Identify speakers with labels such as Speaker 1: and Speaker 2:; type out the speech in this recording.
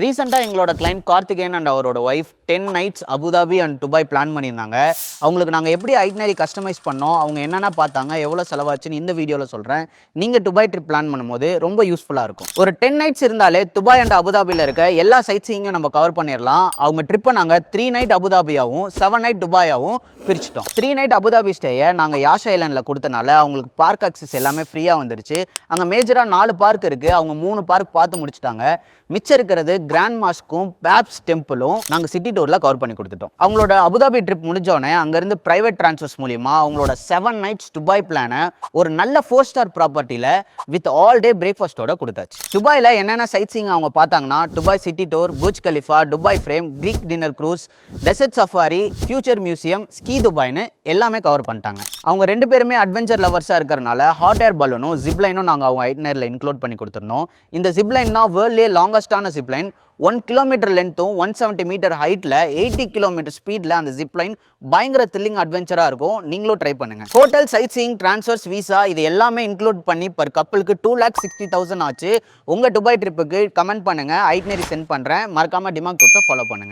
Speaker 1: ரீசெண்டாக எங்களோட client Karthikeyan and அவரோட wife 10 nights Abu Dhabi and Dubai plan பண்ணியிருந்தாங்க. அவங்களுக்கு நாங்கள் எப்படி ஐட்னரி கஸ்டமைஸ் பண்ணோம், அவங்க என்னென்ன பார்த்தாங்க, எவ்வளோ செலவாச்சுன்னு இந்த வீடியோவில் சொல்கிறேன். நீங்கள் துபாய் ட்ரிப் பிளான் பண்ணும்போது ரொம்ப யூஸ்ஃபுல்லாக இருக்கும். ஒரு 10 நைட்ஸ் இருந்தாலே துபாய் அண்ட் அபுதாபியில் இருக்க எல்லா சைட் சீயிங்கும் நம்ம கவர் பண்ணிடலாம். அவங்க ட்ரிப்பை நாங்கள் 3 நைட் அபுதாபியாகவும் 7 நைட் துபாயாகவும் பிரிச்சிட்டோம். 3 நைட் அபுதாபி ஸ்டேயை நாங்கள் யாஷ் ஐலாண்டில் கொடுத்தனால அவங்களுக்கு பார்க் அக்சஸ் எல்லாமே ஃப்ரீயாக வந்துருச்சு. அங்கே மேஜராக 4 பார்க் இருக்குது. அவங்க 3 பார்க் பார்த்து முடிச்சுட்டாங்க. மிச்சம் இருக்கிறது கிராண்ட் மாஸ்க்கும் பேப்ஸ் டெம்பிளும் நாங்கள் சிட்டி டூரில் கவர் பண்ணி கொடுத்துட்டோம். அவங்களோட அபுதாபி ட்ரிப் முடிஞ்சோடனே அங்கேருந்து பிரைவேட் டிரான்ஸ்ஃபர்ஸ் மூலியமாக அவங்களோட 7 நைட்ஸ் துபாய் பிளானை ஒரு நல்ல 4 ஸ்டார் ப்ராப்பர்ட்டியில் வித் ஆல் டே பிரேக்ஃபாஸ்ட்டோட கொடுத்தாச்சு. துபாயில் என்னென்ன சைட் சீயிங் அவங்க பார்த்தாங்கன்னா Dubai city tour, Burj Khalifa, Dubai frame, creek dinner cruise, desert safari, future museum, ski துபாய்னு எல்லாமே கவர் பண்ணிட்டாங்க. அவங்க 2 பேருமே அட்வென்ச்சர் லவர்ஸாக இருக்கிறனால ஹாட் ஏர் பலூனும் ஜிப்லைனும் நாங்கள் அவங்க ஐட்னரில் இன்க்ளூட் பண்ணி கொடுத்துருந்தோம். இந்த ஜிப்லைன் தான் வேர்ல்ட்லேயே லாங்கஸ்டான ஜிப்லைன். 1 கிலோமீட்டர் லென்த்தும் 170 மீட்டர் ஹைட்டில் 80 கிலோமீட்டர் ஸ்பீடில் அந்த ஜிப்லைன் பயங்கர த்ரில்லிங் அட்வென்ச்சராக இருக்கும். நீங்களும் ட்ரை பண்ணுங்க. Hotel, sightseeing, transfers, visa இது எல்லாமே இன்க்ளூட் பண்ணி பர் கப்பலுக்கு 2,60,000 ஆச்சு. உங்கள் துபாய் ட்ரிப்புக்கு கமெண்ட் பண்ணுங்க, ஐட்னரி சென்ட் பண்ணுறேன். மறக்காம டிமாக் டூர்ஸை ஃபாலோ பண்ணுங்க.